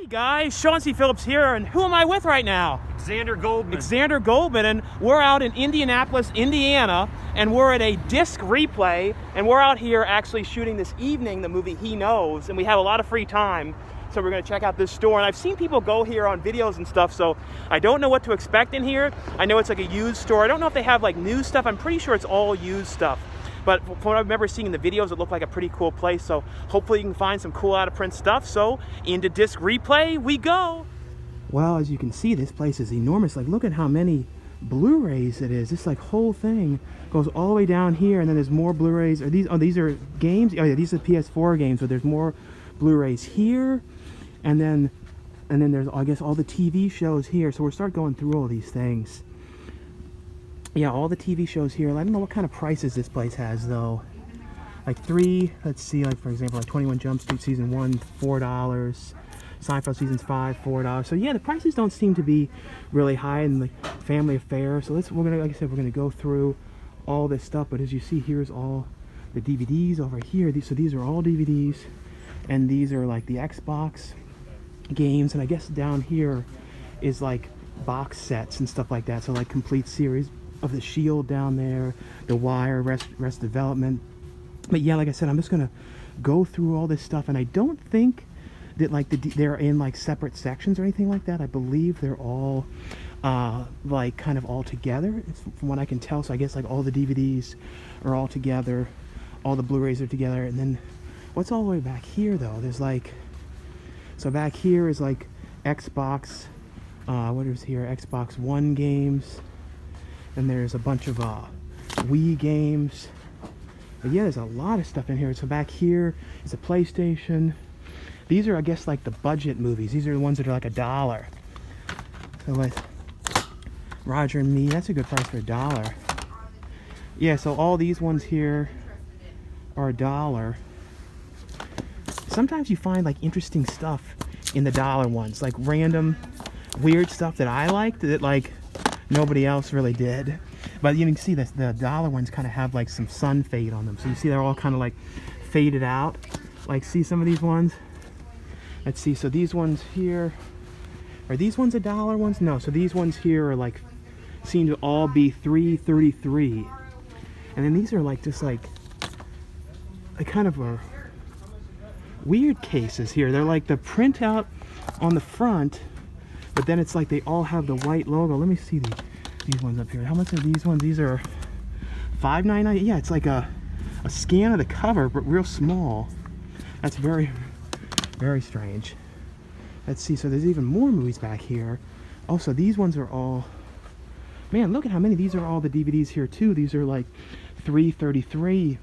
Hey guys, Sean C. Phillips here, and who am I with right now? Xander Goldman. Xander Goldman, and we're out in Indianapolis, Indiana, and we're at a disc replay, and we're out here actually shooting this evening the movie He Knows, and we have a lot of free time, so we're going to check out this store. And I've seen people go here on videos and stuff, so I don't know what to expect in here. I know it's like a used store. I don't know if they have like new stuff. I'm pretty sure it's all used stuff. But from what I remember seeing in the videos, it looked like a pretty cool place. So hopefully you can find some cool out-of-print stuff. So into disc replay we go. Well, as you can see, this place is enormous. Like, look at how many Blu-rays it is. This like whole thing goes all the way down here, and then there's more Blu-rays. Are these? Oh, these are games. Oh yeah, these are PS4 games. But there's more Blu-rays here, and then there's, I guess, all the TV shows here. So we'll start going through all these things. Yeah, all the TV shows here. I don't know what kind of prices this place has, though. Like let's see, like for example, like 21 Jump Street Season 1, $4. Seinfeld Seasons 5, $4. So yeah, the prices don't seem to be really high in the Family Affair. So we're gonna, like I said, we're gonna go through all this stuff. But as you see, here's all the DVDs over here. So these are all DVDs, and these are like the Xbox games. And I guess down here is like box sets and stuff like that. So like complete series of The Shield down there, The Wire, Arrested Development. But yeah, like I said, I'm just gonna go through all this stuff, and I don't think that like they're in like separate sections or anything like that. I believe they're all like kind of all together, from what I can tell. So I guess like all the DVDs are all together, all the Blu-rays are together. And then what's all the way back here though? There's like, so back here is like Xbox, what is here? Xbox One games. And there's a bunch of Wii games. But yeah, there's a lot of stuff in here. So back here is a PlayStation. These are, I guess, like the budget movies. These are the ones that are like $1. So with Roger and Me, that's a good price for $1. Yeah, so all these ones here are $1. Sometimes you find like interesting stuff in the $1 ones, like random weird stuff that I liked that like nobody else really did. But you can see that the $1 ones kind of have like some sun fade on them. So you see they're all kind of like faded out. Like, see some of these ones? Let's see, so these ones here, are these ones $1 ones? No, so these ones here are like, seem to all be $3.33. And then these are like just like kind of a weird cases here. They're like the printout on the front, but then it's like they all have the white logo. Let me see these ones up here. How much are these ones? These are $5.99. Yeah, it's like a scan of the cover, but real small. That's very, very strange. Let's see, so there's even more movies back here. Oh, so these ones are all, man, look at how many. These are all the DVDs here too. These are like $3.33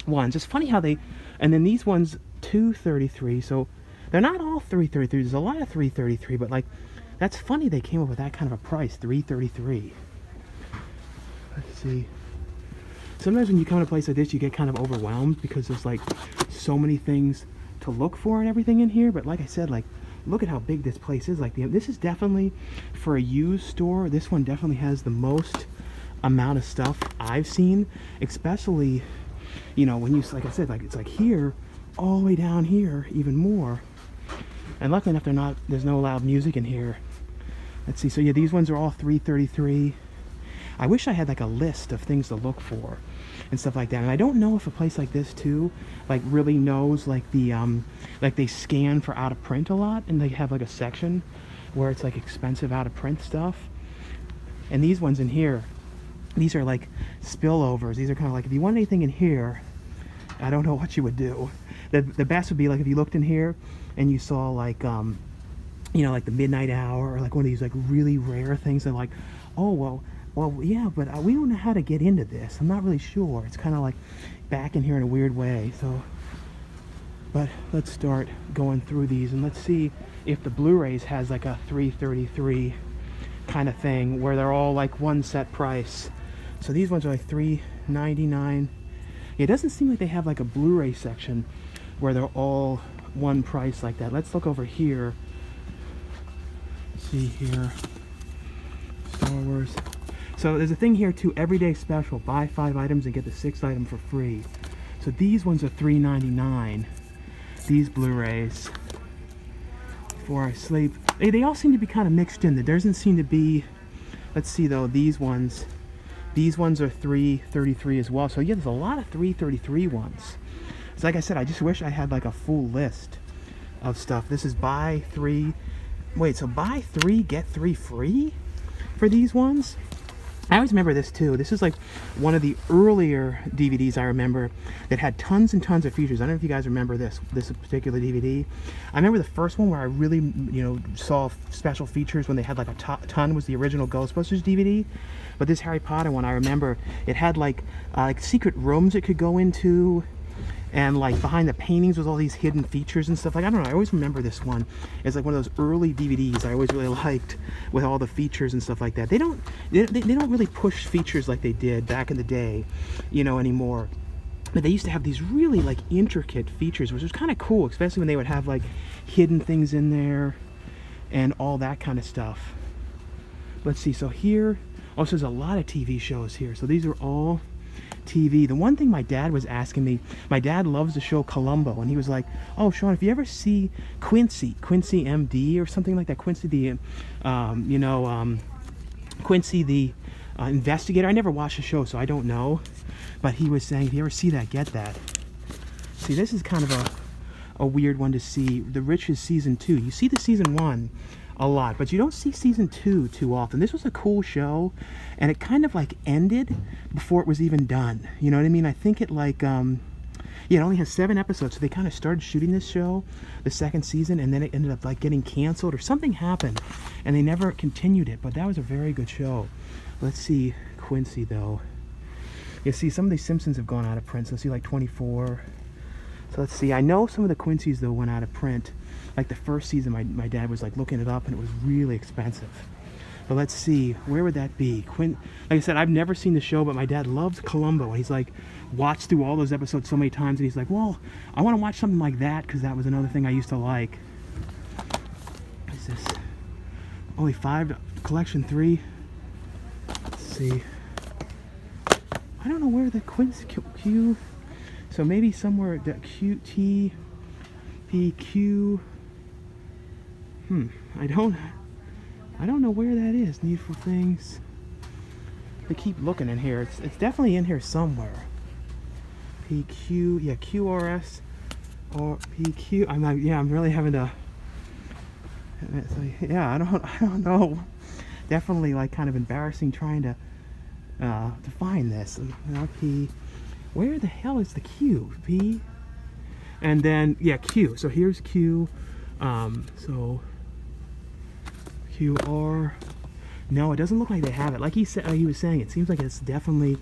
ones. It's funny how they, and then these ones $2.33. So they're not all $3.33. There's a lot of $3.33, but like, that's funny they came up with that kind of a price, $3.33. Let's see. Sometimes when you come to a place like this, you get kind of overwhelmed because there's like so many things to look for and everything in here. But like I said, like, look at how big this place is. Like, this is definitely, for a used store, this one definitely has the most amount of stuff I've seen, especially, you know, when you, like I said, like it's like here all the way down here, even more. And luckily enough, there's no loud music in here. Let's see, so yeah, these ones are all $3.33. I wish I had like a list of things to look for and stuff like that. And I don't know if a place like this too, like really knows like the, like they scan for out of print a lot, and they have like a section where it's like expensive out of print stuff. And these ones in here, these are like spillovers. These are kind of like, if you want anything in here, I don't know what you would do. The best would be like if you looked in here and you saw like, you know, like the Midnight Hour, or like one of these like really rare things that like, oh, well, yeah, but we don't know how to get into this. I'm not really sure. It's kind of like back in here in a weird way. So, but let's start going through these, and let's see if the Blu-rays has like a $3.33 kind of thing where they're all like one set price. So these ones are like $3.99. It doesn't seem like they have like a Blu-ray section where they're all one price like that. Let's look over here. Let's see here. Star Wars. So there's a thing here too, everyday special, buy 5 items and get the 6th item for free. So these ones are $3.99. These Blu-rays. before I sleep. They all seem to be kind of mixed in. There doesn't seem to be, let's see though, these ones are 333 as well. So yeah, there's a lot of 333 ones. So like I said, I just wish I had like a full list of stuff. This is buy 3, wait, so buy 3, get 3 free for these ones? I always remember this too. This is like one of the earlier DVDs I remember that had tons and tons of features. I don't know if you guys remember this particular DVD. I remember the first one where I really, you know, saw special features when they had like a ton was the original Ghostbusters DVD. But this Harry Potter one, I remember it had like secret rooms it could go into. And like behind the paintings was all these hidden features and stuff. Like, I don't know, I always remember this one as like one of those early DVDs I always really liked, with all the features and stuff like that. They don't really push features like they did back in the day, you know, anymore. But they used to have these really like intricate features, which was kind of cool, especially when they would have like hidden things in there and all that kind of stuff. Let's see, so here also there's a lot of TV shows here. So these are all TV. The one thing my dad was asking me, my dad loves the show Columbo, and he was like, oh Sean, if you ever see Quincy MD or something like that, Quincy the Quincy the investigator. I never watched the show, so I don't know, but he was saying if you ever see that, get that. See, this is kind of a weird one to see. The Riches season 2. You see the season 1 a lot, but you don't see season 2 too often. This was a cool show, and it kind of like ended before it was even done. You know what I mean? I think it like yeah, it only has 7 episodes, so they kind of started shooting this show, the second season, and then it ended up like getting canceled or something happened, and they never continued it. But that was a very good show. Let's see Quincy though. You see some of these Simpsons have gone out of print. So let's see like 24. So let's see. I know some of the Quincy's though went out of print. Like the first season, my dad was like looking it up, and it was really expensive. But let's see, where would that be? Like I said, I've never seen the show, but my dad loves Columbo, and he's like watched through all those episodes so many times, and he's like, well, I want to watch something like that because that was another thing I used to like. What is this? Only 5, collection 3. Let's see. I don't know where the Quincy Q. So maybe somewhere the QT PQ. I don't know where that is. Needful Things. They keep looking in here. It's definitely in here somewhere. PQ, yeah, QRS or PQ. I'm really having to. Yeah, I don't know. Definitely like kind of embarrassing trying to find this. P. Where the hell is the Q? P. And then yeah, Q. So here's Q. So QR. No, it doesn't look like they have it. Like he said, he was saying, it seems like it's definitely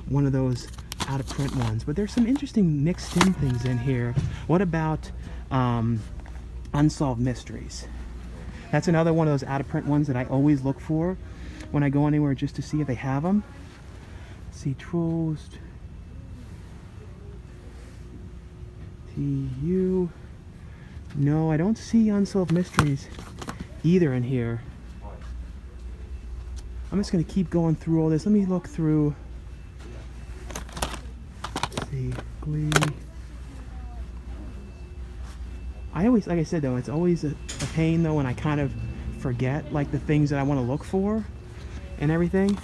one of those out of print ones. But there's some interesting mixed in things in here. What about Unsolved Mysteries? That's another one of those out of print ones that I always look for when I go anywhere, just to see if they have them. Let's see, Trolls. TU. No, I don't see Unsolved Mysteries either in here. I'm just going to keep going through all this. Let me look through. Let's see, Glee. I always, like I said though, it's always a pain though when I kind of forget like the things that I want to look for and everything.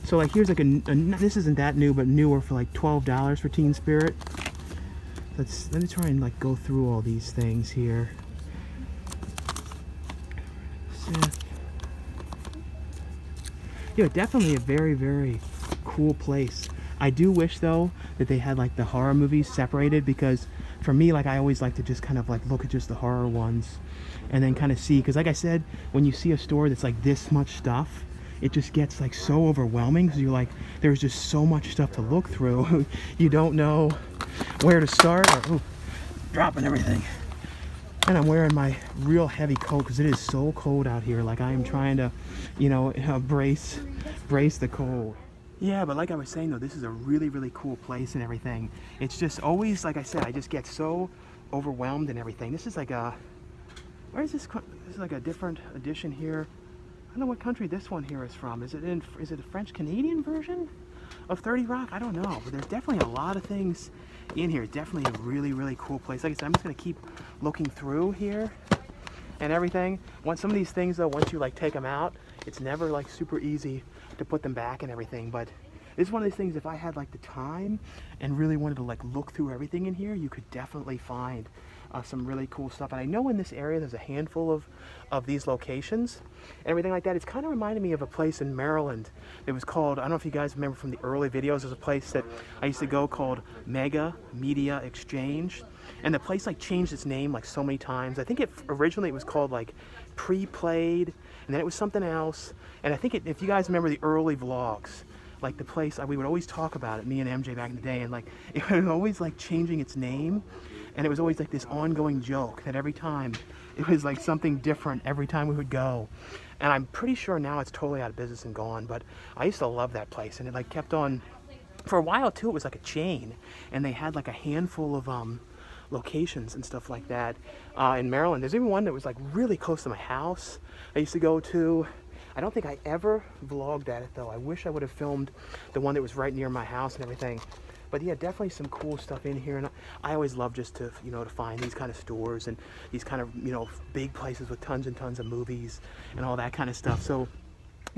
So like here's like this isn't that new, but newer for like $12 for Teen Spirit. Let me try and like go through all these things here. Yeah, definitely a very, very cool place. I do wish though that they had like the horror movies separated, because for me, like I always like to just kind of like look at just the horror ones and then kind of see, because like I said, when you see a store that's like this much stuff, it just gets like so overwhelming, because you're like, there's just so much stuff to look through. You don't know where to start, or dropping everything. And I'm wearing my real heavy coat because it is so cold out here. Like I am trying to, you know, brace the cold. Yeah, but like I was saying though, this is a really, really cool place and everything. It's just always, like I said, I just get so overwhelmed and everything. This is like a, where is this? This is like a different edition here. I don't know what country this one here is from. Is it a French-Canadian version of 30 Rock? I don't know, but there's definitely a lot of things in here. Definitely a really, really cool place. Like I said, I'm just gonna keep looking through here and everything. Once some of these things though, once you like take them out, it's never like super easy to put them back and everything. But this is one of these things, if I had like the time and really wanted to like look through everything in here, you could definitely find some really cool stuff. And I know in this area there's a handful of these locations and everything like that. It's kind of reminded me of a place in Maryland. It was called, I don't know if you guys remember from the early videos, there's a place that I used to go called Mega Media Exchange. And the place like changed its name like so many times. I think originally it was called like Pre-Played, and then it was something else. And I think if you guys remember the early vlogs, like the place, we would always talk about it, me and MJ back in the day, and like it was always like changing its name. And it was always like this ongoing joke that every time it was like something different every time we would go. And I'm pretty sure now it's totally out of business and gone, but I used to love that place. And it like kept on, for a while too, it was like a chain. And they had like a handful of locations and stuff like that in Maryland. There's even one that was like really close to my house I used to go to. I don't think I ever vlogged at it though. I wish I would have filmed the one that was right near my house and everything. But yeah, definitely some cool stuff in here. And I always love just to, you know, to find these kind of stores and these kind of, you know, big places with tons and tons of movies and all that kind of stuff. So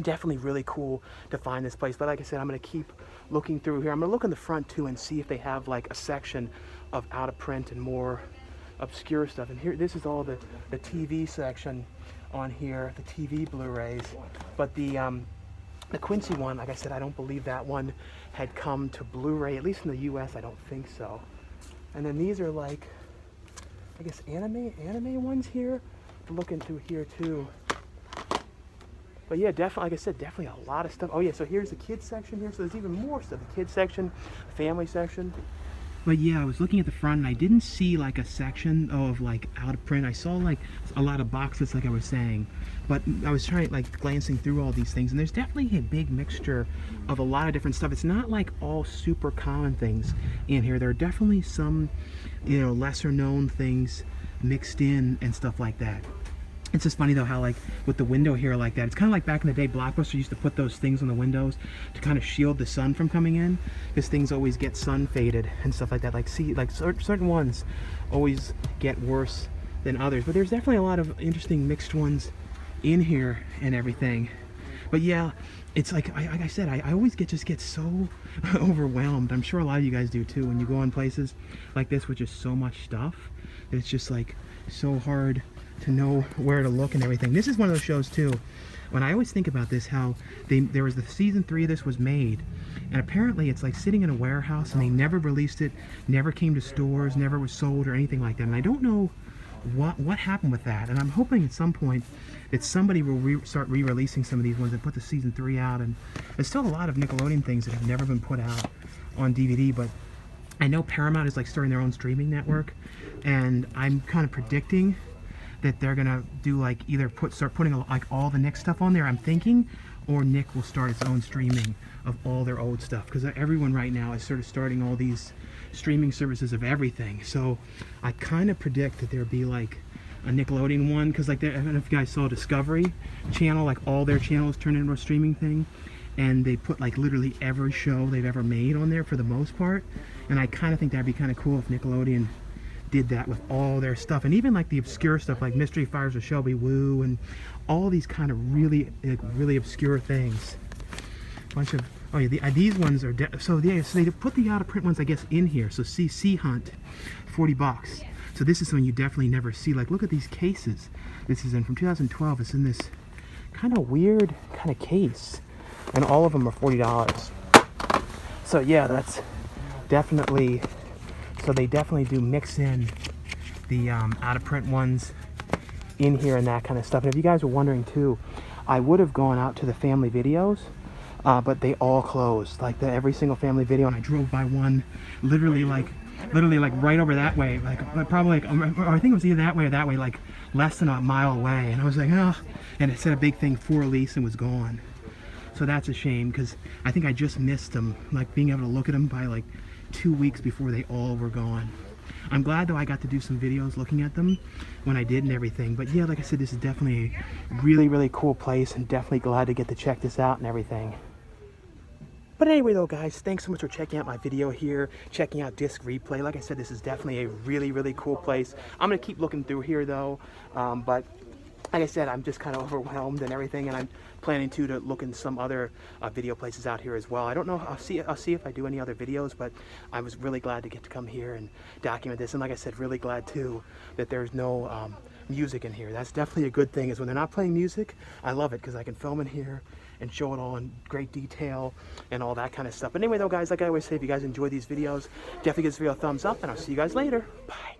definitely really cool to find this place. But like I said, I'm going to keep looking through here. I'm going to look in the front too and see if they have like a section of out of print and more obscure stuff. And here, this is all the TV section on here, the TV Blu-rays. But the Quincy one, like I said, I don't believe that one had come to Blu-ray, at least in the US, I don't think so. And then these are like, I guess anime ones here. Looking through here too. But yeah, definitely, like I said, definitely a lot of stuff. Oh yeah, so here's the kids section here. So there's even more stuff. The kids section, family section. But yeah, I was looking at the front and I didn't see like a section of like out of print. I saw like a lot of boxes like I was saying, but I was trying like glancing through all these things and there's definitely a big mixture of a lot of different stuff. It's not like all super common things in here. There are definitely some, you know, lesser known things mixed in and stuff like that. It's just funny though how like with the window here like that, it's kind of like back in the day Blockbuster used to put those things on the windows to kind of shield the sun from coming in, because things always get sun faded and stuff like that. Like certain ones always get worse than others, but there's definitely a lot of interesting mixed ones in here and everything. But yeah, it's like I said, I always just get so overwhelmed. I'm sure a lot of you guys do too when you go on places like this with just so much stuff that it's just like so hard to know where to look and everything. This is one of those shows too, when I always think about this, how there was the season 3 of this was made, and apparently it's like sitting in a warehouse and they never released it, never came to stores, never was sold or anything like that. And I don't know what happened with that, and I'm hoping at some point that somebody will start re-releasing some of these ones and put the season 3 out. And there's still a lot of Nickelodeon things that have never been put out on DVD, but I know Paramount is like starting their own streaming network, and I'm kind of predicting that they're gonna do like either start putting like all the Nick stuff on there, I'm thinking, or Nick will start its own streaming of all their old stuff, because everyone right now is sort of starting all these streaming services of everything. So I kind of predict that there'll be like a Nickelodeon one, because like I don't know if you guys saw Discovery Channel, like all their channels turned into a streaming thing, and they put like literally every show they've ever made on there for the most part. And I kind of think that'd be kind of cool if Nickelodeon did that with all their stuff, and even like the obscure stuff like Mystery Fires with Shelby Woo and all these kind of really obscure things. Bunch of, oh yeah, these ones are so they put the out of print ones I guess in here. So Sea Hunt, $40. So this is something you definitely never see. Like look at these cases. This is in from 2012. It's in this kind of weird kind of case, and all of them are $40. So yeah, that's definitely. So they definitely do mix in the out-of-print ones in here and that kind of stuff. And if you guys were wondering too, I would have gone out to the family videos, but they all closed. Like every single family video, and I drove by one, literally like right over that way, like probably like, or I think it was either that way or that way, like less than a mile away. And I was like, oh, and it said a big thing for release and was gone. So that's a shame, because I think I just missed them, like being able to look at them by like 2 weeks before they all were gone. I'm glad though I got to do some videos looking at them when I did and everything. But yeah, like I said, this is definitely a really cool place, and definitely glad to get to check this out and everything. But anyway though guys, thanks so much for checking out my video here, checking out Disc Replay. Like I said, this is definitely a really cool place. I'm gonna keep looking through here though, but like I said, I'm just kind of overwhelmed and everything, and I'm planning to look in some other video places out here as well. I don't know. I'll see if I do any other videos, but I was really glad to get to come here and document this. And like I said, really glad too that there's no music in here. That's definitely a good thing, is when they're not playing music. I love it because I can film in here and show it all in great detail and all that kind of stuff. But anyway though, guys, like I always say, if you guys enjoy these videos, definitely give this video a thumbs up, and I'll see you guys later. Bye.